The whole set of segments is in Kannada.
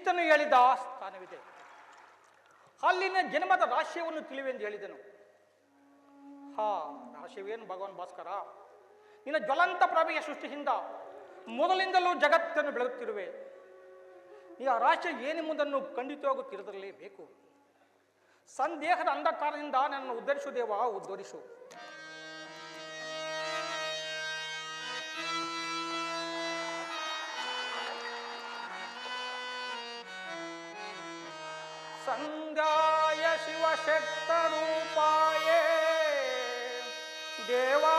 ಇಷ್ಟನ್ನು ಹೇಳಿದ ಸ್ಥಾನವಿದೆ. ಅಲ್ಲಿನ ಜನ್ಮದ ರಹಸ್ಯವನ್ನು ತಿಳಿವೆಂದು ಹೇಳಿದನು. ರಹಸ್ಯವೇನು ಭಗವಾನ್ ಭಾಸ್ಕರ? ನಿನ್ನ ಜ್ವಲಂತ ಪ್ರಭೆಯ ಸೃಷ್ಟಿಯಿಂದ ಮೊದಲಿಂದಲೂ ಜಗತ್ತನ್ನು ಬೆಳಗುತ್ತಿರುವೆ. ಈ ರಹಸ್ಯ ಏನೆಂಬುದನ್ನು ಖಂಡಿತವಾಗೂ ತಿಳಿದಿರಲೇಬೇಕು. ಸಂದೇಹದ ಅಂಧಕಾರದಿಂದ ನನ್ನನ್ನು ಉದ್ಧರಿಸು ದೇವ, ಉದ್ಧರಿಸು. ಸಂಧ್ಯಾಯ ಶಿವಶಕ್ತ ರೂಪಾಯೇ ದೇವಾ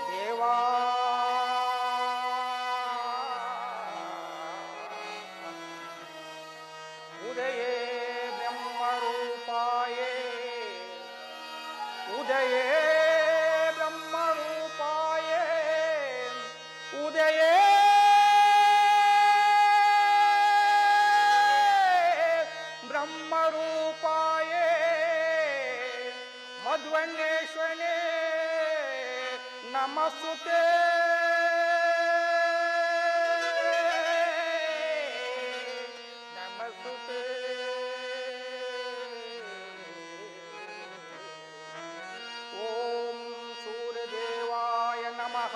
ದೇವಾ ಉದಯೇ ಬ್ರಹ್ಮರೂಪಾಯೇ ಉದಯೇ ಬ್ರಹ್ಮರೂಪಾಯೇ ಉದಯೇ ಬ್ರಹ್ಮರೂಪಾಯೇ ಮಧ್ವನ್ನೇಶ್ವರೇ ನಮಸ್ತುತೇ. ನಮಸ್ತುತೇ. ಓಂ ಸೂರ್ಯದೇವಾಯ ನಮಃ.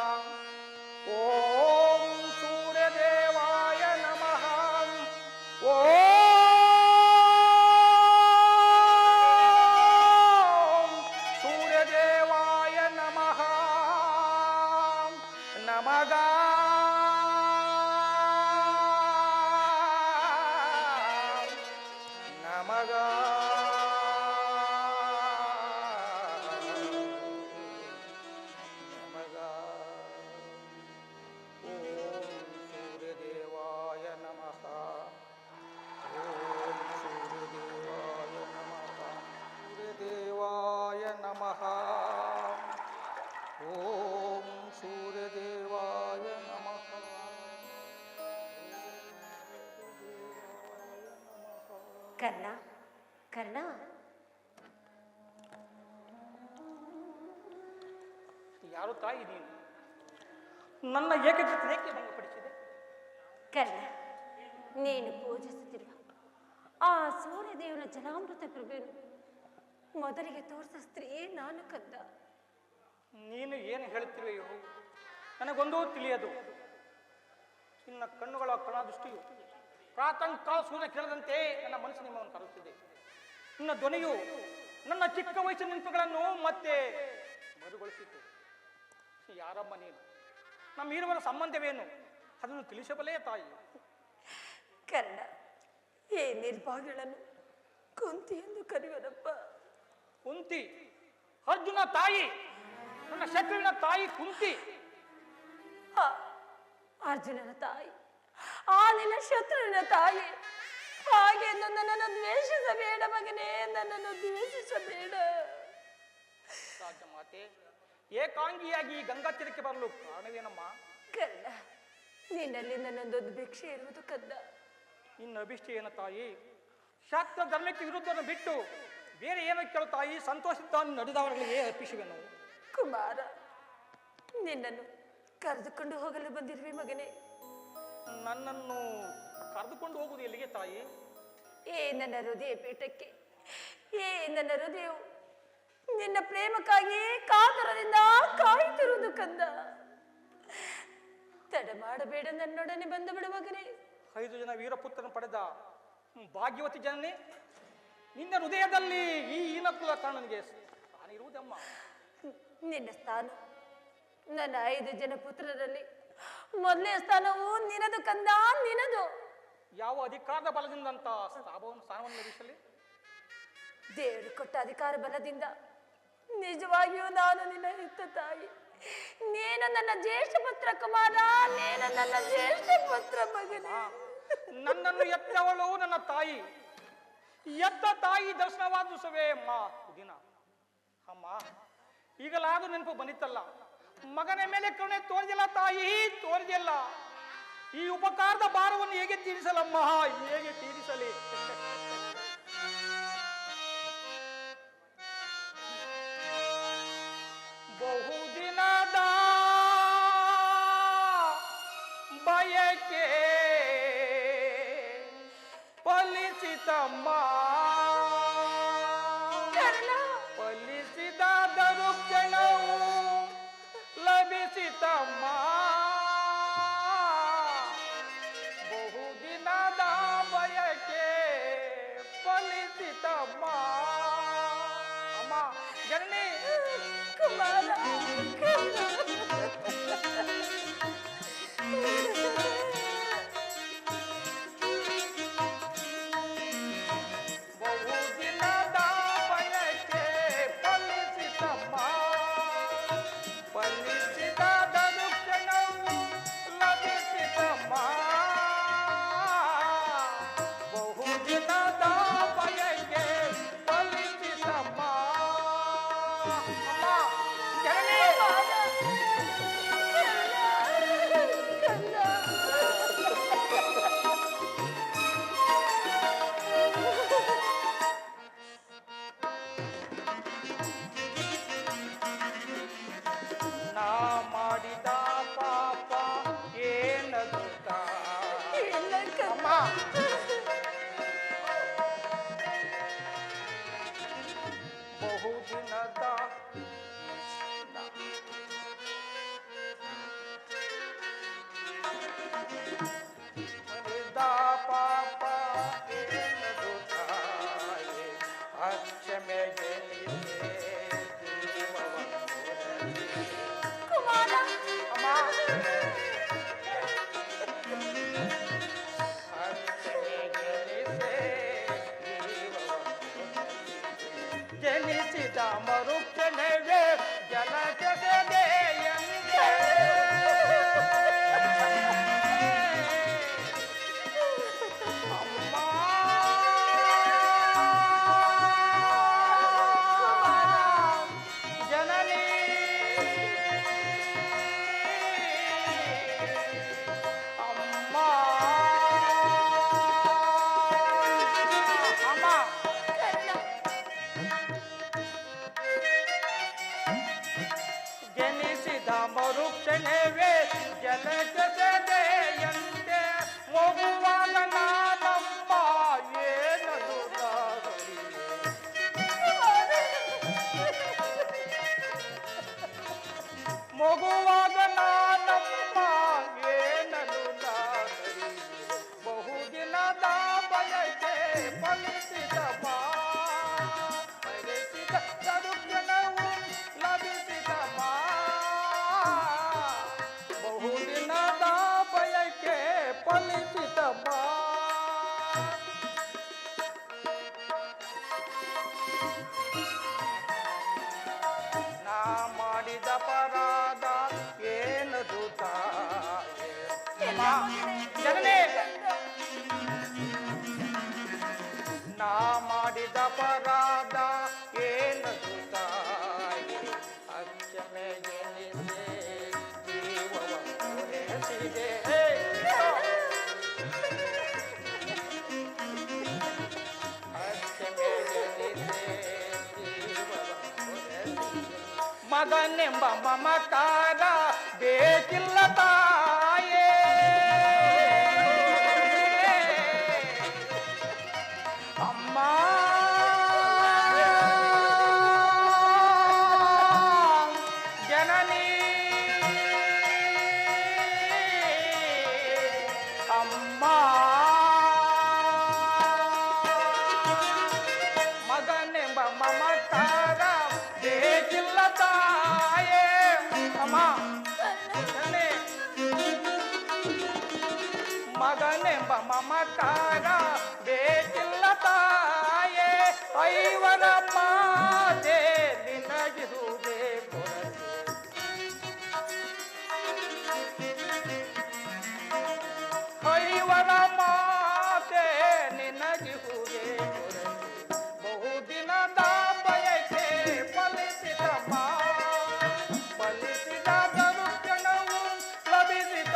ಓಂ ಸೂರ್ಯದೇವಾಯ ನಮಃ. ಓಂ ನಮಗ ನಮಗ ನಮಗ. ಓಂ ಸೂರ್ಯದೇವಾಯ ನಮಃ. ಓಂ ಸೂರ್ಯದೇವಾಯ ನಮಃ. ಸೂರ್ಯದೇವಾಯ ನಮಃ. ಓಂ ಸೂರ್ಯದೇವಾಯ ನಮಃ. ಕರ್ಣ, ಕರ್ಣ, ಯಾರು ತಾಯಿ ನೀನು? ನನ್ನ ಏಕಚಿತ್ತ ಏಕೆ ಭಂಗಪಡಿಸಿದೆ? ಕರ್ಣ, ನೀನು ಪೂಜಿಸುತ್ತಿರುವ ಆ ಸೂರ್ಯದೇವನ ಜಲಾಮೃತ ಪ್ರಭೆಯನ್ನು ಮೊದಲಿಗೆ ತೋರಿಸ ಸ್ತ್ರೀಯೇ ನಾನು ಕಂದ. ನೀನು ಏನು ಹೇಳುತ್ತಿರುವೆಯೋ ನನಗೊಂದೂ ತಿಳಿಯದು. ನಿನ್ನ ಕಣ್ಣುಗಳ ಕಣದೃಷ್ಟಿಯು ಪ್ರಾತಂಕಾಲ ಸೂರ್ಯ ಕೇಳದಂತೆ ನನ್ನ ಮನಸ್ಸು ನಿಮ್ಮನ್ನು ಕರೆಯುತ್ತಿದೆ. ನಿನ್ನ ಧ್ವನಿಯು ನನ್ನ ಚಿಕ್ಕ ವಯಸ್ಸಿನ ನೆನಪುಗಳನ್ನು ಮತ್ತೆ ಮರುಗೊಳಿಸಿತು. ಯಾರಮ್ಮ ನೀನು? ನಮ್ಮ ಇರುವರ ಸಂಬಂಧವೇನು? ಅದನ್ನು ತಿಳಿಸಬಲ್ಲೇ ತಾಯಿ? ಕರ್ಣ, ಈ ನಿರ್ಭಾಗ್ಯಗಳನ್ನು ಕುಂತಿ ಎಂದು ಕರೆಯುವರಪ್ಪ. ಕುಂತಿ? ಅರ್ಜುನ ತಾಯಿ, ನನ್ನ ಶತ್ರುವಿನ ತಾಯಿ ಕುಂತಿ. ಅರ್ಜುನನ ತಾಯಿ, ಆ ನಿನ್ನ ಶತ್ರುವಿನ ತಾಯಿ. ಹಾಗೆ ನನ್ನನ್ನು ದ್ವೇಷಿಸಬೇಡ ಮಗನೇ, ನನ್ನನ್ನು ದ್ವೇಷಿಸಬೇಡ. ರಾಜಮಾತೆ, ಏಕಾಂಗಿಯಾಗಿ ಗಂಗಾ ತೀರಕ್ಕೆ ಬರಲು ಕಾರಣವೇನಮ್ಮ? ಕರ್ಣ, ನಿನ್ನಲ್ಲಿ ನನ್ನೊಂದೊಂದು ಭಿಕ್ಷೆ ಇರುವುದು ಕಂದ. ನಿನ್ನ ಅಭಿಷ್ಠೆ ಏನ ತಾಯಿ? ಶಾಸ್ತ್ರ ಧರ್ಮಕ್ಕೆ ವಿರುದ್ಧವನ್ನು ಬಿಟ್ಟು ಬೇರೆ ಏನೋ ಕೇಳು ತಾಯಿ. ಸಂತೋಷಿತ ನಡೆದವರಿಗೆ ಅರ್ಪಿಸುವೆನು. ಕುಮಾರ, ನಿನ್ನನ್ನು ಕರೆದುಕೊಂಡು ಹೋಗಲು ಬಂದಿರುವೆ ಮಗನೇ. ನನ್ನನ್ನು ಕರೆದುಕೊಂಡು ಹೋಗುವುದು ಎಲ್ಲಿಗೆ ತಾಯಿ? ನನ್ನ ಹೃದಯ ಪೀಠಕ್ಕೆ. ನನ್ನ ಹೃದಯವು ನಿನ್ನ ಪ್ರೇಮಕ್ಕಾಗಿ ಕಾತರದಿಂದ ಕಾಯುತ್ತಿರುವುದು ಕಂದ. ತಡ ಮಾಡಬೇಡ, ನನ್ನೊಡನೆ ಬಂದು ಬಿಡು ಮಗನೇ. 5 ಜನ ವೀರಪುತ್ರನ ಪಡೆದ ಭಾಗ್ಯವತಿ ಜನನೇ, ನಿನ್ನ ಹೃದಯದಲ್ಲಿ ಈ ಹೀನಕುಲ ಕಾರಣನಿಗೆ ಸ್ಥಾನಿರುವುದಮ್ಮ. ನಿನ್ನ ಸ್ಥಾನ ನನ್ನ 5 ಜನ ಪುತ್ರರಲ್ಲಿ ಮೊದಲನೇ ಸ್ಥಾನವು ನಿನದು ಕಂದ, ನಿನದು. ಯಾವ ಅಧಿಕಾರದ ಬಲದಿಂದಂತ ಸ್ಥಾನವನ್ನು ಲಭಿಸಲಿ? ದೇವರು ಕೊಟ್ಟ ಅಧಿಕಾರ ಬಲದಿಂದ. ನಿಜವಾಗಿಯೂ ನಾನು ನಿನ್ನ ಹೆತ್ತ ತಾಯಿ. ನೀನು ನನ್ನ ಜ್ಯೇಷ್ಠ ಪುತ್ರ ಕುಮಾರ, ನೀನು ನನ್ನ ಜ್ಯೇಷ್ಠ ಪುತ್ರ ಮಗನೇ. ನನ್ನನ್ನು ಎತ್ತವಳು ನನ್ನ ತಾಯಿ. ಎತ್ತ ತಾಯಿ ದರ್ಶನವಾದ ದಿವಸವೇ ಅಮ್ಮ ದಿನ. ಅಮ್ಮ, ಈಗಲಾದ್ರೂ ನೆನಪು ಬಂದಿತ್ತಲ್ಲ, ಮಗನ ಮೇಲೆ ಕರುಣೆ ತೋರಿದಿಲ್ಲ ತಾಯಿ, ತೋರಿದಿಲ್ಲ. ಈ ಉಪಕಾರದ ಭಾರವನ್ನು ಹೇಗೆ ತೀರಿಸಲಮ್ಮ, ಹೇಗೆ ತೀರಿಸಲಿ? ಬಹುದಿನದ ಬಹುದಿನದ ಮನಿದ ಪಾಪ ಏನದು ತಾಯೆ ಅಕ್ಷಮೆಗೆ ಕುಮಾರ ಅಮ್ಮ ಜನಿಸಿದ ಮರುಕ್ಷಣವೇ ಜಲಜದೆಯಂತೆ ಅಮ್ಮ ಜನನಿ ಅಮ್ಮ ಅಮ್ಮ ಜನಿಸಿದ ಮರುಕ್ಷಣವೇ ಜಲಜದೆಯಂತೆ ಮಗುವಾಗ ನಾನಮ್ಮ ಏನದು ಮಗುವಾಗ ನಾನಮ್ಮ ಏನದು ಬಹುದಿನದ ಬಯಕೆ ಫಲಿಸಿದ ಫಲಿಸಿದ ಸರುಕ್ಷಣವು ಲಭಿಸಿದ ಬಹುದಿನದ ಬಯಕೆ ಫಲಿಸಿದ ನಾ ಮಾಡಿದ ಪರಾಧ ಏನದು ತಾಯೆ ಜನನೇ ನಾ ಮಾಡಿದ ಪರಾಧ ಏನದು ತಾಯಿ ಅಕ್ಷಮೆ ಎನಿಸೆ ಜೀವವನ್ನು ರೆಸಿದೆ ಅಕ್ಷಮೆ ಎನಿಸೆ ಜೀವವನ್ನು ರೆಸಿದೆ ಮಗನೆಂಬ ಮಮಕಾರ ಬೇಕಿಲ್ಲ ತಾಯೇ ಅಮ್ಮ ಜನನಿ ಅಮ್ಮ ಮಗನೆಂಬ ಮಮಕಾರ ಬೇಕಿಲ್ಲ ತಾಯೇ ಅಮ್ಮ ಜನನಿ ಮಗನೆಂಬ ಮಮಕಾರ ಬೇಕಿಲ್ಲ ತಾಯೇ ಐವರ ಮಾತೆ ನಿನಗಿರುವುದೇ ಕೊರತೆ ಐವರ ಮಾತೆ ನಿನಗಿರುವುದೇ ಕೊರತೆ ಬಹುದಿನದ ಬಯಕೆ ಫಲಿಸಿದ ಫಲಿಸಿದ ಗರುಕ್ಷಣವು ಲಭಿಸಿದ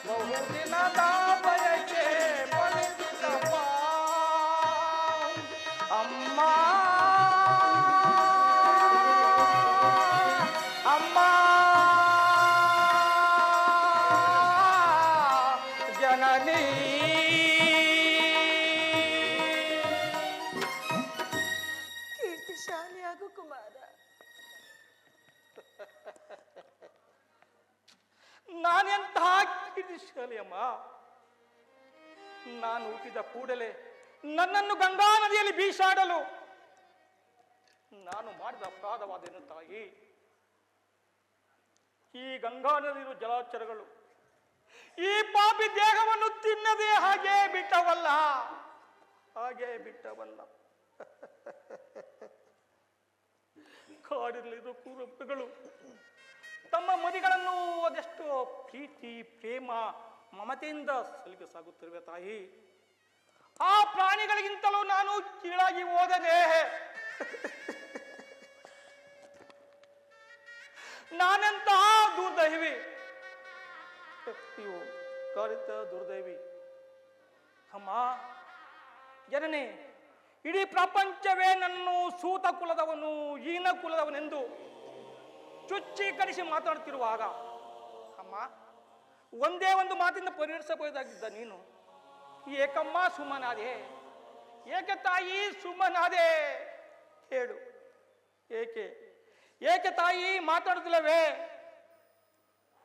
ಬಹುದಿನದ ಬಯಕೆ ಫಲಿಸಿದ ಅಮ್ಮ ಅಮ್ಮ ಜನನಿ ಕೀರ್ತಿಶಾಲಿ ಆಗು ಕುಮಾರ. ನಾನೆಂತಹ ಕೀರ್ತಿಶಾಲಿ ಅಮ್ಮ. ನಾನು ಹುಟ್ಟಿದ ಕೂಡಲೇ ನನ್ನನ್ನು ಗಂಗಾ ನದಿಯಲ್ಲಿ ಬೀಸಾಡಲು ನಾನು ಮಾಡಿದ ಅಪರಾಧವಾದೇನು ತಾಯಿ? ಈ ಗಂಗಾ ನದಿಯ ಜಲಾಚರಗಳು ಈ ಪಾಪಿ ದೇಹವನ್ನು ತಿನ್ನದೆ ಹಾಗೆ ಬಿಟ್ಟವಲ್ಲ. ಕಾಡಿನಲ್ಲಿರುವ ಕ್ರೂರಗಳು ತಮ್ಮ ಮರಿಗಳನ್ನು ಅದೆಷ್ಟು ಪ್ರೀತಿ ಪ್ರೇಮ ಮಮತೆಯಿಂದ ಸಲಿಗೆ ಸಾಗುತ್ತಿರುವೆ ತಾಯಿ. ಆ ಪ್ರಾಣಿಗಳಿಗಿಂತಲೂ ನಾನು ಕೀಳಾಗಿ ಹೋದನೆ. ನಾನೆಂತಹ ದುರ್ದೈವಿ, ಅಯ್ಯೋ ಕಾಡಿತ ದುರ್ದೈವಿ ಅಮ್ಮ. ಜನನೇ, ಇಡೀ ಪ್ರಪಂಚವೇ ನನ್ನನ್ನು ಸೂತ ಕುಲದವನು ಹೀನ ಕುಲದವನೆಂದು ಚುಚ್ಚೀಕರಿಸಿ ಮಾತಾಡುತ್ತಿರುವಾಗ ಅಮ್ಮ, ಒಂದೇ ಒಂದು ಮಾತಿಂದ ಪರಿಹರಿಸಬಹುದಾಗಿದ್ದ ನೀನು ಏಕಮ್ಮ ಸುಮ್ಮನಾದೆ? ಏಕೆ ತಾಯಿ ಸುಮ್ಮನಾದೆ? ಹೇಳು, ಏಕೆ ಏಕೆ ತಾಯಿ ಮಾತಾಡುತ್ತಿಲ್ಲವೇ?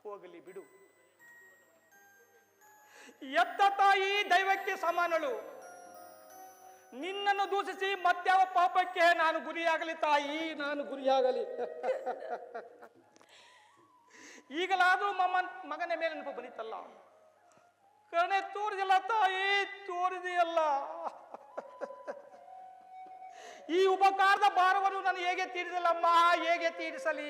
ಹೋಗಲಿ ಬಿಡು. ಎತ್ತ ತಾಯಿ ದೈವಕ್ಕೆ ಸಮಾನಳು. ನಿನ್ನನ್ನು ದೂಷಿಸಿ ಮತ್ಯಾವ ಪಾಪಕ್ಕೆ ನಾನು ಗುರಿಯಾಗಲಿ ತಾಯಿ, ನಾನು ಗುರಿಯಾಗಲಿ? ಈಗಲಾದ್ರೂ ಮಗನ ಮೇಲೆ ನೆನಪು ಬರೀತಲ್ಲ. ಕರುಣೆ ತೋರಿದಿಲ್ಲ ತಾಯಿ, ತೋರಿದೆಯಲ್ಲ. ಈ ಉಪಕಾರದ ಭಾರವನ್ನು ನಾನು ಹೇಗೆ ತೀರಿಸಲಮ್ಮ, ಹೇಗೆ ತೀರಿಸಲಿ?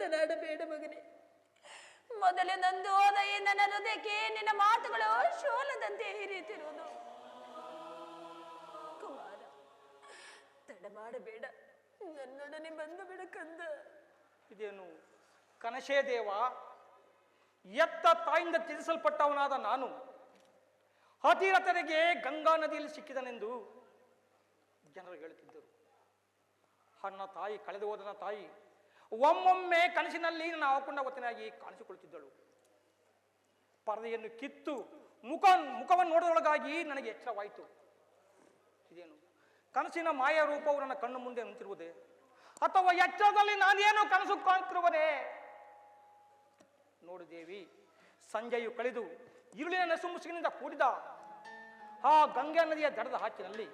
ಮಾತನಾಡಬೇಡ ಮಗನೇ. ಮೊದಲೇ ನಂದು ಹೋದ ಈ ನನ್ನ ಹೃದಯಕ್ಕೆ ನಿನ್ನ ಮಾತುಗಳು ಶೋಲದಂತೆ ಹಿರಿಯುತ್ತಿರುವುದು. ಕುಮಾರ, ತಡ ಮಾಡಬೇಡ, ನನ್ನೊಡನೆ ಬಂದು ಬಿಡ ಕಂದ. ಇದೇನು ಕನಶೇ ದೇವ? ಎತ್ತ ತಾಯಿಂದ ತ್ಯಜಿಸಲ್ಪಟ್ಟವನಾದ ನಾನು ಅತಿರಥರಿಗೆ ಗಂಗಾ ನದಿಯಲ್ಲಿ ಸಿಕ್ಕಿದನೆಂದು ಜನರು ಹೇಳುತ್ತಿದ್ದರು. ನನ್ನ ತಾಯಿ, ಕಳೆದು ಹೋದನ ತಾಯಿ ಒಮ್ಮೊಮ್ಮೆ ಕನಸಿನಲ್ಲಿ ನನ್ನ ಆಕೊಂಡವತನಾಗಿ ಕಾಣಿಸಿಕೊಳ್ಳುತ್ತಿದ್ದಳು. ಪರದೆಯನ್ನು ಕಿತ್ತು ಮುಖವನ್ನು ನೋಡೋದೊಳಗಾಗಿ ನನಗೆ ಎಚ್ಚರವಾಯಿತು. ಇದೇನು ಕನಸಿನ ಮಾಯಾ ರೂಪವು ನನ್ನ ಕಣ್ಣು ಮುಂದೆ ನಿಂತಿರುವುದೇ, ಅಥವಾ ಎಚ್ಚರದಲ್ಲಿ ನಾನೇನು ಕನಸು ಕಾಣುತ್ತಿರುವುದೇ? ನೋಡು ದೇವಿ, ಸಂಜೆಯು ಕಳೆದು ഇരുಳಿನ ನಸುಮುಸುಗಿನಿಂದ ಕೂಡಿದ ಆ ಗಂಗಾ ನದಿಯ ದಡದ ಹಾಚಿನಲ್ಲಿ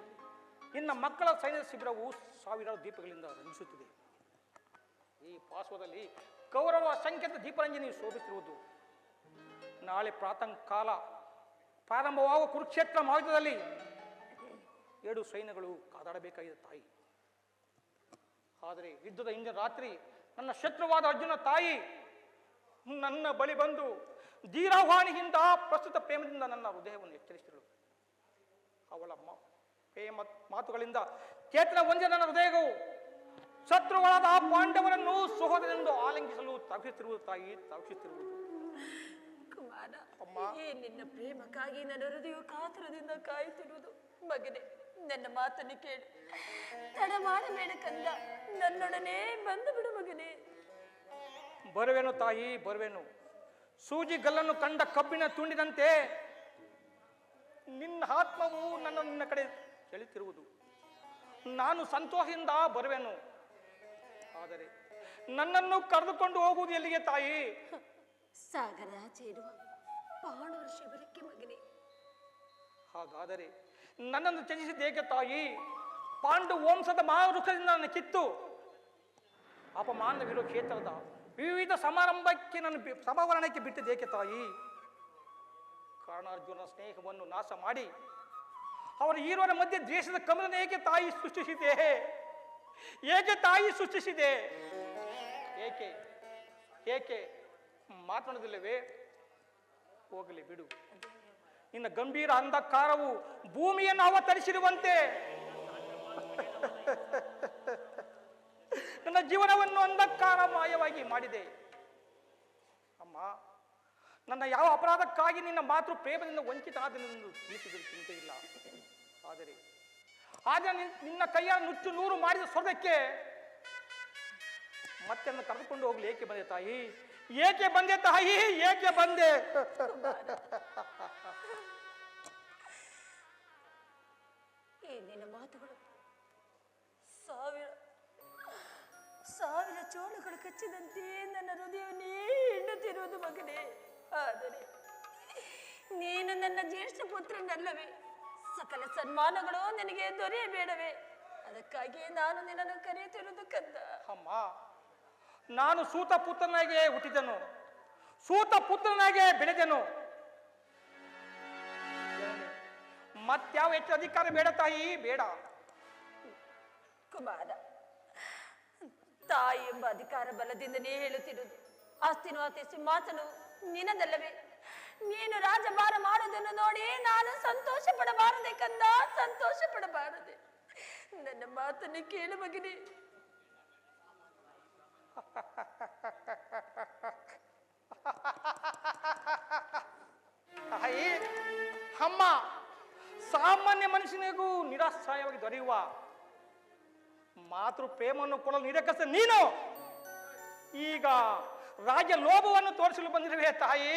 ಇನ್ನ ಮಕ್ಕಳ ಸೈನ್ಯದ ಶಿಬಿರವು ಸಾವಿರಾರು ದೀಪಗಳಿಂದ ರಂಜಿಸುತ್ತಿದೆ. ಈ ಪಾರ್ಶ್ವದಲ್ಲಿ ಕೌರವ ಸಂಖ್ಯೆತ ದೀಪರಂಜನಿ ಶೋಭಿಸಿರುವುದು. ನಾಳೆ ಪ್ರಾತಃಕಾಲ ಪ್ರಾರಂಭವಾಗುವ ಕುರುಕ್ಷೇತ್ರ ಮಾರ್ಗದಲ್ಲಿ 7 ಸೈನ್ಯಗಳು ಕಾದಾಡಬೇಕಾಗಿದೆ ತಾಯಿ. ಆದರೆ ಯುದ್ಧದ ಹಿಂದಿನ ರಾತ್ರಿ ನನ್ನ ಶತ್ರುವಾದ ಅರ್ಜುನ ತಾಯಿ ನನ್ನ ಬಳಿ ಬಂದು ಧೀರಾಹ್ವಾನಿಗಿಂತ ಪ್ರಸ್ತುತ ಪ್ರೇಮದಿಂದ ನನ್ನ ಹೃದಯವನ್ನು ಎಚ್ಚರಿಸಿದಳು. ಅವಳ ಪ್ರೇಮ ಮಾತುಗಳಿಂದ ಚೇತನ ಹೊಂದಿದ ನನ್ನ ಹೃದಯವು ಶತ್ರುಗಳಾದ ಆ ಪಾಂಡವರನ್ನು ಸಹೋದರನೆಂದು ಆಲಿಂಗಿಸಲು ತವಿಸುತ್ತಿರುವುದು ತಾಯಿ, ತವಿಸುತ್ತಿರುವುದು. ಕುಮಾರ, ಈ ನಿನ್ನ ಪ್ರೇಮಕ್ಕಾಗಿ ನನ್ನ ಹೃದಯ ಕಾತುರದಿಂದ ಕಾಯುತ್ತಿರುವುದು. ಮಗನೇ, ನನ್ನ ಮಾತನ್ನು ಕೇಳು, ತಡ ಮಾಡಬೇಡ ಕಂದ, ನನ್ನೊಡನೆ ಬಂದು ಬಿಡು ಮಗನೇ. ಬರುವೆನು ತಾಯಿ, ಬರುವೆನು. ಸೂಜಿ ಗಲ್ಲನ್ನು ಕಂಡ ಕಬ್ಬಿನ ತುಂಡಿದಂತೆ ನಿನ್ನ ಆತ್ಮವು ನಿನ್ನ ಕಡೆ ಸೆಳೆಯುತ್ತಿರುವುದು. ನಾನು ಸಂತೋಷದಿಂದ ಬರುವೆನು. ಆದರೆ ನನ್ನನ್ನು ಕರೆದುಕೊಂಡು ಹೋಗುವುದು ಎಲ್ಲಿಗೆ ತಾಯಿ? ಸಾಗರ ಸೇರುವ ಪಾಂಡವರ ಶಿಬಿರಕ್ಕೆ ಮಗನೇ. ಹಾಗಾದರೆ ನನ್ನನ್ನು ತ್ಯಜಿಸಿದ್ದೇಕೆ ತಾಯಿ? ಪಾಂಡು ವಂಶದ ಮಹಾವೃಕ್ಷದಿಂದ ನನ್ನ ಕಿತ್ತು ಅಪಮಾನವಿರೋ ಕ್ಷೇತ್ರದ ವಿವಿಧ ಸಮಾರಂಭಕ್ಕೆ ನನ್ನ ಸಮಾವರಣಕ್ಕೆ ಬಿಟ್ಟಿದ್ದೇಕೆ ತಾಯಿ? ಕರ್ಣಾರ್ಜುನ ಸ್ನೇಹವನ್ನು ನಾಶ ಮಾಡಿ ಅವರ ಈರುವರ ಮಧ್ಯೆ ದ್ವೇಷದ ಕಮಲನ ಏಕೆ ತಾಯಿ ಸೃಷ್ಟಿಸಿದೆ? ಏಕೆ ತಾಯಿ ಸೃಷ್ಟಿಸಿದೆ? ಏಕೆ ಏಕೆ ಮಾತನಾಡುವುದಿಲ್ಲವೇ? ಹೋಗಲಿ ಬಿಡು. ನಿನ್ನ ಗಂಭೀರ ಅಂಧಕಾರವು ಭೂಮಿಯನ್ನು ಅವತರಿಸಿರುವಂತೆ ನನ್ನ ಜೀವನವನ್ನು ಅಂಧಕಾರ ಮಾಯವಾಗಿ ಮಾಡಿದೆ. ಅಮ್ಮ, ನನ್ನ ಯಾವ ಅಪರಾಧಕ್ಕಾಗಿ ನಿನ್ನ ಮಾತೃ ಪ್ರೇಮದಿಂದ ವಂಚಿತನಾದನೆಂದು ತಿಳಿಸಿದರೂ ಚಿಂತೆ ಇಲ್ಲ. ಆದರೆ ನಿನ್ನ ಕೈಯ ನುಚ್ಚು ನೂರು ಮಾಡಿದ ಸ್ವರ್ಗಕ್ಕೆ ಮತ್ತೆ ನನ್ನ ಕರೆದುಕೊಂಡು ಹೋಗ್ಲಿ ಏಕೆ ಬಂದೆ ತಾಯಿ? ಏಕೆ ಬಂದೆ ತಾಯಿ? ಏಕೆ ಬಂದೆ? ಈ ನಿನ್ನ ಮಾತುಗಳು ಸಾವಿರ ಚೋಳುಗಳು ಕಚ್ಚಿದಂತೆ ನನ್ನ ಹೃದಯವನ್ನೇ ಹಿಂಡುತ್ತಿರುವುದು ಮಗನೇ. ಆದರೆ ನೀನು ನನ್ನ ಜ್ಯೇಷ್ಠ ಪುತ್ರನಲ್ಲವೇ? ಸಕಲ ಸನ್ಮಾನಗಳು ನನಗೆ ದೊರೆಯಬೇಡವೇ? ಅದಕ್ಕಾಗಿ ನಾನು ನಿನ್ನನ್ನು ಕರೆಯುತ್ತಿರುವುದು ಕಂದ. ಅಮ್ಮ, ನಾನು ಸೂತ ಪುತ್ರನಾಗೆ ಹುಟ್ಟಿದನು, ಸೂತ ಪುತ್ರನಾಗೆ ಬೆಳೆದೆನು. ಮತ್ಯಾವ ಹೆಚ್ಚು ಅಧಿಕಾರ ಬೇಡ ತಾಯಿ, ಬೇಡ. ಕುಮಾರ, ತಾಯಿ ಎಂಬ ಅಧಿಕಾರ ಬಲದಿಂದನೇ ಹೇಳುತ್ತಿರುವುದು. ಆಸ್ತಿನವಾತಿ ಸಿಂಹಾಸನ ನಿನ್ನದಲ್ಲವೇ? ನೀನು ರಾಜಭಾರ ಮಾಡುವುದನ್ನು ನೋಡಿ ನಾನು ಸಂತೋಷ ಪಡಬಾರದೆ ಕಂದ, ಸಂತೋಷ ಪಡಬಾರದೆ. ನನ್ನ ಮಾತನ್ನು ಕೇಳು ಮಗನೇ. ಅಮ್ಮ, ಸಾಮಾನ್ಯ ಮನುಷ್ಯನಿಗೂ ನಿರಾಶ್ರಯವಾಗಿ ದೊರೆಯುವ ಮಾತೃ ಪ್ರೇಮವನ್ನು ಕೊಡಲು ನಿರಾಕರಿಸ ನೀನು ಈಗ ರಾಜ್ಯ ಲೋಭವನ್ನು ತೋರಿಸಲು ಬಂದಿರುವೆಯ ತಾಯಿ?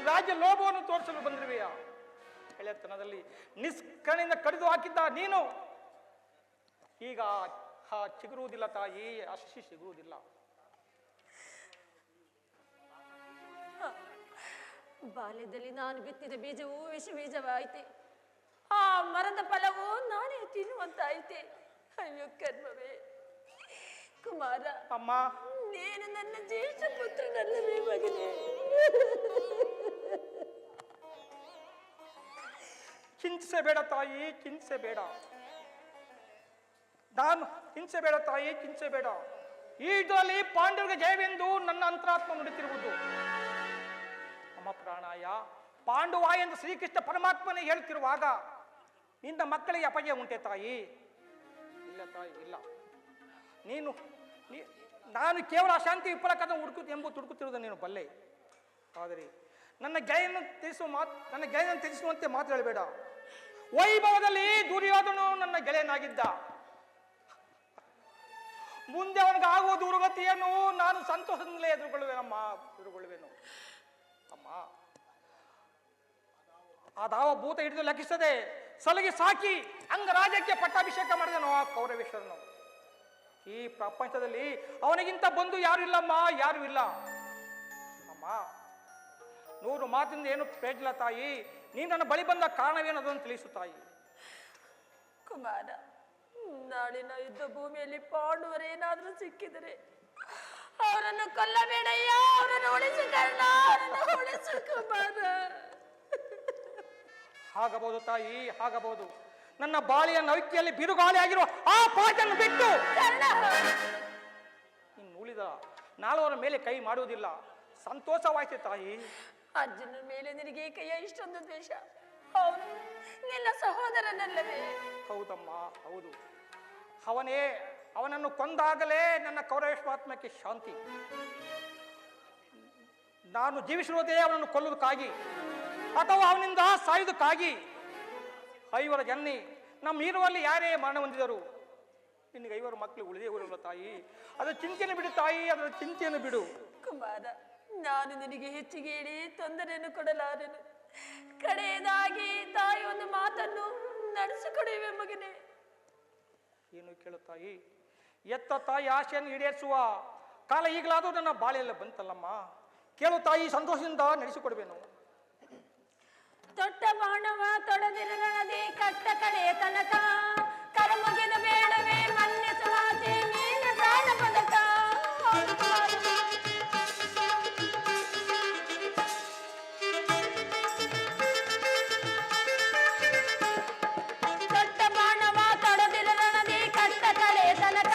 ರಾಜ್ಯ ಲೋಭವನ್ನು ತೋರಿಸಲು ಬಂದಿರುವೆಯ? ಎಳೆತನದಲ್ಲಿ ನಿಷ್ಕರ್ಣೆಯಿಂದ ಕಡಿದು ಹಾಕಿದ್ದ ನೀನು ಈಗ ಚಿಗುರುವುದಿಲ್ಲ ತಾಯಿ, ಆಶಿಸಿ ಸಿಗುವುದಿಲ್ಲ. ಬಾಲ್ಯದಲ್ಲಿ ನಾನು ಬಿತ್ತಿದ ಬೀಜವು ವಿಷ ಬೀಜವಾಯಿತೆ. ಆ ಮರದ ಫಲವು ನಾನೇ ತಿನ್ನುವಂತಾಯಿತೆ. ಅಯ್ಯೋ ಕರ್ಮವೇ. ಕುಮಾರ, ಅಮ್ಮ, ನೀನು ನನ್ನ ಜ್ಯೇಷ್ಠ ಪುತ್ರನಲ್ಲವೇ ಮಗನೇ? ಚಿಂತಿಸೆ ಬೇಡ ತಾಯಿ, ಚಿಂತಿಸೆ ಬೇಡ. ನಾನು ಹಿಂಸೆ ಬೇಡ ತಾಯಿ, ಚಿಂತೆ ಬೇಡ. ಈ ಯುದ್ಧದಲ್ಲಿ ಪಾಂಡವರಿಗೆ ಜಯವೆಂದು ನನ್ನ ಅಂತರಾತ್ಮ ನುಡಿತಿರುವುದು. ಅಮ್ಮ ಪ್ರಾಣಾಯ, ಪಾಂಡುವ ಎಂದು ಶ್ರೀಕೃಷ್ಣ ಪರಮಾತ್ಮನೇ ಹೇಳುತ್ತಿರುವಾಗ ನಿನ್ನ ಮಕ್ಕಳಿಗೆ ಅಪಜಯ ಉಂಟೆ ತಾಯಿ? ಇಲ್ಲ ತಾಯಿ, ಇಲ್ಲ. ನಾನು ಕೇವಲ ಶಾಂತಿ ವಿಫಲಕದ ತುಡುಕುತ್ತಿರುವುದು ನೀನು ಬಲ್ಲೆ. ಆದರೆ ನನ್ನ ಗೆಳೆಯನ್ನು ತಿಳಿಸುವಂತೆ ಮಾತು ಹೇಳಬೇಡ. ವೈಭವದಲ್ಲಿ ದುರ್ಯೋಧನು ನನ್ನ ಗೆಳೆಯನಾಗಿದ್ದ. ಮುಂದೆ ಅವನಿಗೆ ಆಗುವ ದುರ್ಗತಿಯನ್ನು ನಾನು ಸಂತೋಷದಿಂದಲೇ ಎದುರುಗೊಳ್ಳುವೆನು. ಅಮ್ಮ, ಅದಾವ ಭೂತ ಹಿಡಿದು ಲೆಕ್ಕಿಸದೆ ಸಲಗಿ ಸಾಕಿ ಅಂಗರಾಜ್ಯಕ್ಕೆ ಪಟ್ಟಾಭಿಷೇಕ ಮಾಡಿದನು ಆ ಕೌರವೇಶ್ವರನು. ಈ ಪ್ರಪಂಚದಲ್ಲಿ ಅವನಿಗಿಂತ ಬಂಧು ಯಾರು ಇಲ್ಲಮ್ಮ, ಯಾರು ಇಲ್ಲ. ಅಮ್ಮ, 100 ಮಾತಿಂದ ಏನು ಪ್ರಯೋಜನ ತಾಯಿ. ನೀನು ನನ್ನ ಬಳಿ ಬಂದ ಕಾರಣವೇನು ಅದನ್ನು ತಿಳಿಸು ತಾಯಿ. ಕುಮಾರ, ನಾಳಿನ ಯುದ್ಧ ಭೂಮಿಯಲ್ಲಿ ಪಾಂಡವರೇನಾದ್ರೂ ಸಿಕ್ಕಿದರೆ ಅವರನ್ನು ಕೊಲ್ಲಬೇಡಯ್ಯ, ಅವರನ್ನು ಉಳಿಸು ಕರ್ಣ, ಅವರನ್ನು ಉಳಿಸು ಕುಮಾರ. ಆಗಬಹುದು ತಾಯಿ, ಆಗಬಹುದು. ನನ್ನ ಬಾಳಿಯ ನೌಕೆಯಲ್ಲಿ ಬಿರುಗಾಳಿ ಆಗಿರುವ ಆ ಪಾಠನ್ನು ಬಿಟ್ಟು ಇನ್ನು ಉಳಿದ 4 ಮೇಲೆ ಕೈ ಮಾಡುವುದಿಲ್ಲ. ಸಂತೋಷವಾಯ್ತು ತಾಯಿ. ಅರ್ಜುನ ಮೇಲೆ ನಿನಗೆ ಕೈಯ ಇಷ್ಟೊಂದು ದ್ವೇಷ? ಅವನು ನಿನ್ನ ಸಹೋದರನಲ್ಲವೇ? ಹೌದಮ್ಮ, ಹೌದು. ಅವನನ್ನು ಕೊಂದಾಗಲೇ ನನ್ನ ಕೌರವೇಶ್ವಾತ್ಮಕ್ಕೆ ಶಾಂತಿ. ನಾನು ಜೀವಿಸಿರುವುದೇ ಅವನನ್ನು ಕೊಲ್ಲುವುದಕ್ಕಾಗಿ ಅಥವಾ ಅವನಿಂದ ಸಾಯುವುದಕ್ಕಾಗಿ. 5 ಜನ್ನಿ ನಮ್ಮ ಇರುವಲ್ಲಿ ಯಾರೇ ಮರಣ ಹೊಂದಿದರು, ನಿನಗೆ 5 ಮಕ್ಕಳು ಉಳಿದೇ ಉಳಿಲ್ಲ ತಾಯಿ. ಅದರ ಚಿಂತೆಯನ್ನು ಬಿಡು ತಾಯಿ, ಅದರ ಚಿಂತೆಯನ್ನು ಬಿಡು. ಕುಮಾರ, ನಾನು ನಿನಗೆ ಹೆಚ್ಚಿಗೆ ಹೇಳಿ ತೊಂದರೆಯನ್ನು ಕೊಡಲಾರೆನು. ಕಡೆಯದಾಗಿ ತಾಯಿ ಒಂದು ಮಾತನ್ನು ನಡೆಸಿಕೊಡುವೆ ಮಗನೇ. ಏನು ಕೇಳು ತಾಯಿ? ಎತ್ತ ತಾಯಿ ಆಶೆಯನ್ನು ಈಡೇರಿಸುವ ಕಾಲ ಈಗಲಾದರೂ ನನ್ನ ಬಾಳೆಲ್ಲ ಬಂತಲ್ಲಮ್ಮ. ಕೇಳು ತಾಯಿ, ಸಂತೋಷದಿಂದ ನಡೆಸಿಕೊಡುವೆನು. ತೊಟ್ಟ ಬಾಣವ ತೊಡದಿರಗಣದಿ ಕಟ್ಟ ಕಡೆಯ ತನಕ ಕರಮುಗಿದ ಬೇಡವೇ ಮನ್ನಿಸುವಾತೆ ನೀನ ಪ್ರಾಣ ಪದಕ. ತೊಟ್ಟ ಬಾಣವ ತೊಡದಿರಗಣದಿ ಕಟ್ಟ ಕಡೆಯ ತನಕ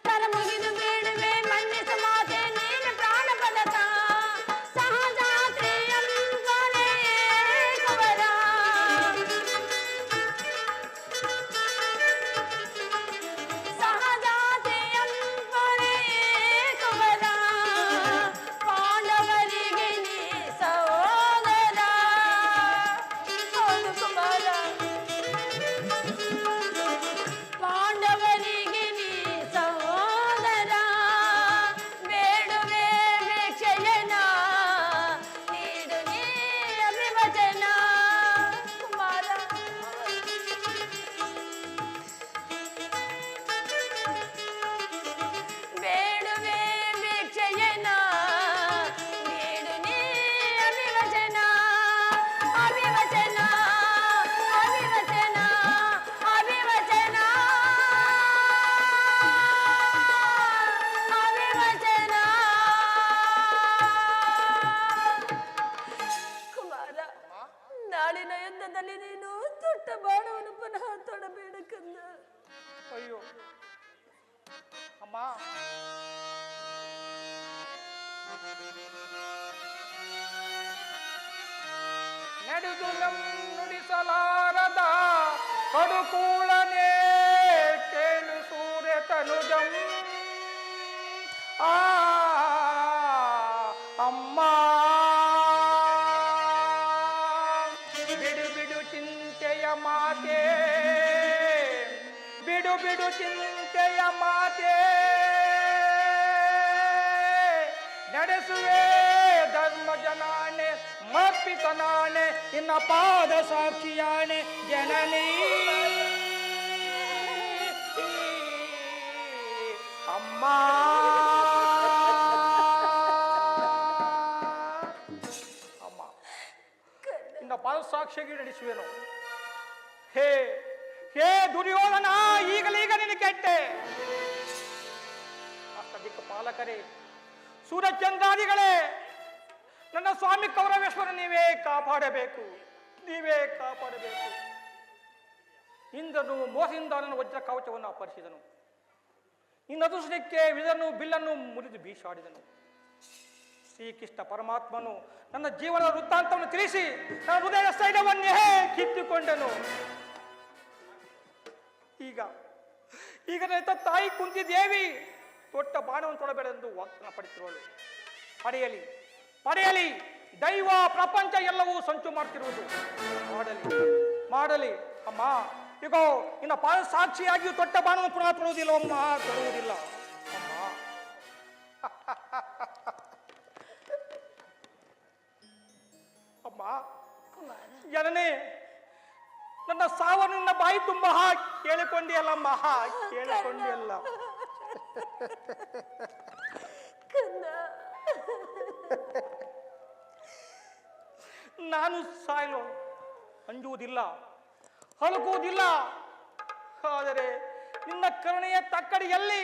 ಕರಮುಗಿದು ಬೇಡವೇ ಮನ್ನಿಸ ಮಾತೆ ನೀನ ಪ್ರಾಣ ಪದಕ. ನಾಳಿನ ಯುದ್ಧದಲ್ಲಿ ನೀನು ತೊಟ್ಟ ಬಾಣವನ್ನು ಪುನಃ ತೊಡಬೇಡಕಂದ. ಅಯ್ಯೋ ಅಮ್ಮ, ನಡೆದು ನುಡಿಸಲಾರದ ಕಡುಕೂಳನೆ ಕೇಳು ಸೂರ್ಯ ತನುಜಂ. ಅಮ್ಮ, ಬಿಡು ಬಿಡು ಚಿಂತೆಯ ಮಾತೆ, ಬಿಡು ಬಿಡು ಚಿಂತೆಯ ಮಾತೆ. ನಡೆಸುವೆ ಧರ್ಮ ಜನಾಣೆ ಮಪ್ಪಿತನಾಣೆ ಇನ್ನ ಪಾದ ಸಾಕ್ಷಿಯಾಣೆ ಜನನೀ. ಅಮ್ಮ, ಅಮ್ಮ, ಇನ್ನ ಪಾದ ಸಾಕ್ಷಿಯಾಗಿ ನಡೆಸುವೆನು. ಹೇ ಹೇ ದುರ್ಯೋಧನ, ಈಗಲೀಗ ನಿನ್ನ ಕೆಟ್ಟೆ. ಅಷ್ಟದಿಕ್ಕ ಪಾಲಕರೇ, ಸೂರ್ಯಚಂದ್ರಾದಿಗಳೇ, ನನ್ನ ಸ್ವಾಮಿ ಕೌರವೇಶ್ವರ ನೀವೇ ಕಾಪಾಡಬೇಕು, ನೀವೇ ಕಾಪಾಡಬೇಕು. ಇಂದ್ರನು ಮೋಸದಿಂದ ನನ್ನ ವಜ್ರ ಕವಚವನ್ನು ಅಪಹರಿಸಿದನು. ಇನ್ನದುಸಲಿಕ್ಕೆ ವಿಧನು ಬಿಲ್ಲನ್ನು ಮುರಿದು ಬೀಸಾಡಿದನು. ಶ್ರೀಕೃಷ್ಣ ಪರಮಾತ್ಮನು ನನ್ನ ಜೀವನದ ವೃತ್ತಾಂತವನ್ನು ತಿಳಿಸಿ ನನ್ನ ಹೃದಯ ಸ್ಥೈರ್ಯವನ್ನೇ ಕಿತ್ತುಕೊಂಡನು. ಈಗ ನನ್ನ ತಾಯಿ ಕುಂತಿದೇವಿ ತೊಟ್ಟ ಬಾಣವನ್ನು ತೊಡಬೇಡೆಂದು ವಾಗ್ದಾನ ಪಡಿತಿರುವಳು. ಪಡೆಯಲಿ ಪಡೆಯಲಿ, ದೈವ ಪ್ರಪಂಚ ಎಲ್ಲವೂ ಸಂಚು ಮಾಡ್ತಿರುವುದು. ಮಾಡಲಿ ಅಮ್ಮ. ಈಗ ಇನ್ನ ಪಾದ ಸಾಕ್ಷಿಯಾಗಿಯೂ ತೊಟ್ಟ ಬಾಣವನ್ನು ಪುನಃ ತೊಡುವುದಿಲ್ಲ ಅಮ್ಮ, ತೊಡುವುದಿಲ್ಲ ಅಮ್ಮ. ಅಮ್ಮ ಜನನೇ, ನನ್ನ ಸಾವನ್ನು ನಿನ್ನ ಬಾಯಿ ತುಂಬ ಕೇಳಿಕೊಂಡಿಯಲ್ಲಮ್ಮ, ಕೇಳಿಕೊಂಡಿಯಲ್ಲ. ನಾನು ಸಾಯಲು ಅಂಜುವುದಿಲ್ಲ, ಹಲಕುವುದಿಲ್ಲ. ಆದರೆ ನಿನ್ನ ಕರುಣೆಯ ತಕ್ಕಡಿಯಲ್ಲಿ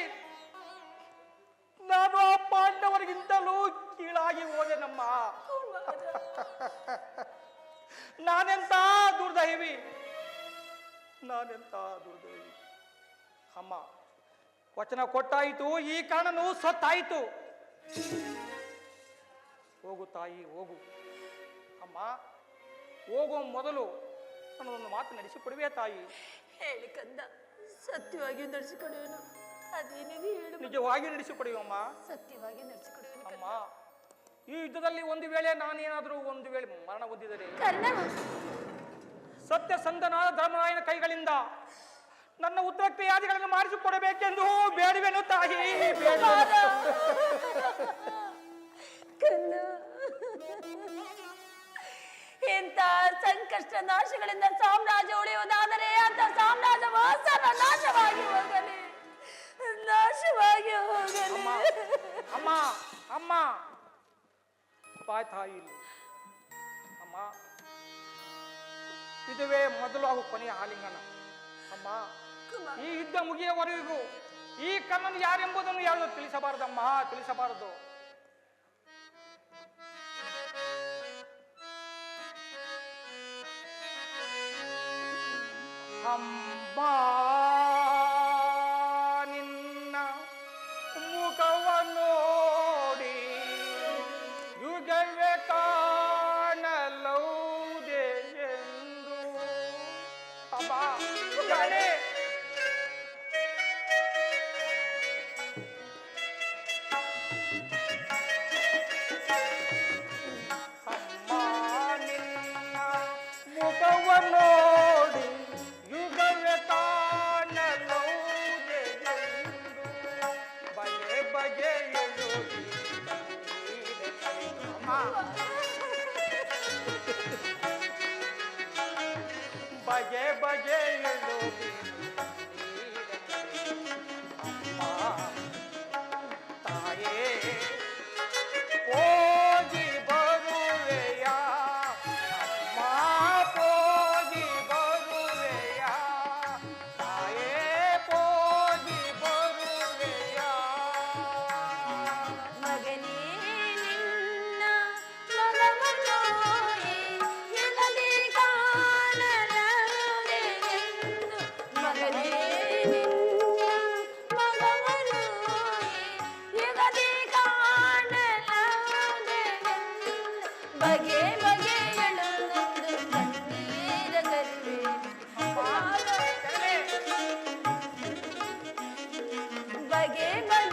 ನಾನು ಆ ಪಾಂಡವರಿಗಿಂತಲೂ ಕೀಳಾಗಿ ಹೋದೆನಮ್ಮ. ನಾನೆಂತ ದುರ್ದೈವಿ, ನಾನೆಂತ ದುರ್ದೈವಿ. ಅಮ್ಮ, ವಚನ ಕೊಟ್ಟಾಯಿತು, ಈ ಕಾರಣನು ಸತ್ತಾಯಿತು. ಹೋಗು ತಾಯಿ, ಹೋಗು. ಅಮ್ಮ, ಹೋಗುವ ಮೊದಲು ನನ್ನೊಂದು ಮಾತು ನಡೆಸಿಕೊಡುವೆ ತಾಯಿ. ಹೇಳಿ ಕಂದ, ಸತ್ಯವಾಗಿ ನಡೆಸಿಕೊಡುವೆನು. ಅದೇನಿದೆ ಹೇಳು. ನಿಜವಾಗಿ ನಡೆಸಿಕೊಡುವಮ್ಮ, ಸತ್ಯವಾಗಿ ನಡೆಸಿಕೊಡುವೆನು. ಅಮ್ಮ, ಈ ಯುದ್ಧದಲ್ಲಿ ಒಂದು ವೇಳೆ ನಾನೇನಾದರೂ ಒಂದು ವೇಳೆ ಮರಣ ಹೊಂದಿದರೆ ಸತ್ಯಸಂಧನಾದ ಧರ್ಮರಾಯನ ಕೈಗಳಿಂದ ನನ್ನ ಉತ್ತರಕ್ರಿಯಾದಿಗಳನ್ನು ಮಾಡಿಸಿಕೊಡಬೇಕೆಂದು ಬೇಡುವೆನು ತಾಯಿ, ಬೇಡುವೆನು. ಇಂಥ ಸಂಕಷ್ಟ ನಾಶಗಳಿಂದ ಸಾಮ್ರಾಜ್ಯ ಉಳಿಯುವುದಾದರೆ ಅಂತ ಸಾಮ್ರಾಜ್ಯ ನಾಶವಾಗಿ ಹೋಗಲಿ, ನಾಶವಾಗಿ ಹೋಗಲಿ. ಅಮ್ಮ ಅಮ್ಮ ಬಾಯ್ ತಾಯಿ ಇಲ್ಲಿ. ಅಮ್ಮ, ಇದುವೇ ಮೊದಲು ಹಾಗೂ ಕೊನೆಯ ಆಲಿಂಗನ. ಅಮ್ಮ, ಈ ಯುದ್ಧ ಮುಗಿಯುವವರೆಗೂ ಈ ಕಣ್ಣನ್ನು ಯಾರೆಂಬುದನ್ನು ಯಾರು ತಿಳಿಸಬಾರದಮ್ಮ, ತಿಳಿಸಬಾರದು. ಅಮ್ಮ, ನಿನ್ನ ಮುಖವ ನೋಡಿ ಯುಗವೇ ಕಾಣಲೌದೆ ಎಂದು. ಅಮ್ಮ, ಜಾಣೆ. ಅಮ್ಮ, ನಿನ್ನ ಮುಖವ ನೋಡಿ ಯುಗವೇ ಕಾಣಲೌದೆ ಎಂದು ಬಗೆ ಬಗೆಯಲು. ಬಗೆ ಬಗೆಯಲು ತಾಯೇ ಹೋಗಿ ಬರುವೆಯ, ಅಮ್ಮ ಹೋಗಿ ಬರುವೆಯ, ತಾಯೇ ಹೋಗಿ ಬರುವೆಯ. ಮಗನೇ ನಿನ್ನ ಮಗವನ್ನು ಎಳದಿ ಕಾಣಲಾರೆಂದು, ಮಗನೇ ನಿನ್ನ ಮಗವನ್ನು ಎಳದಿ ಕಾಣಲಾರೆಂದು ಬಗೆ ಬಗೆಯಳುವುದು ಕಣ್ಣೀರ ಗರಿವೆ. ಬಗೆ ಬಗೆ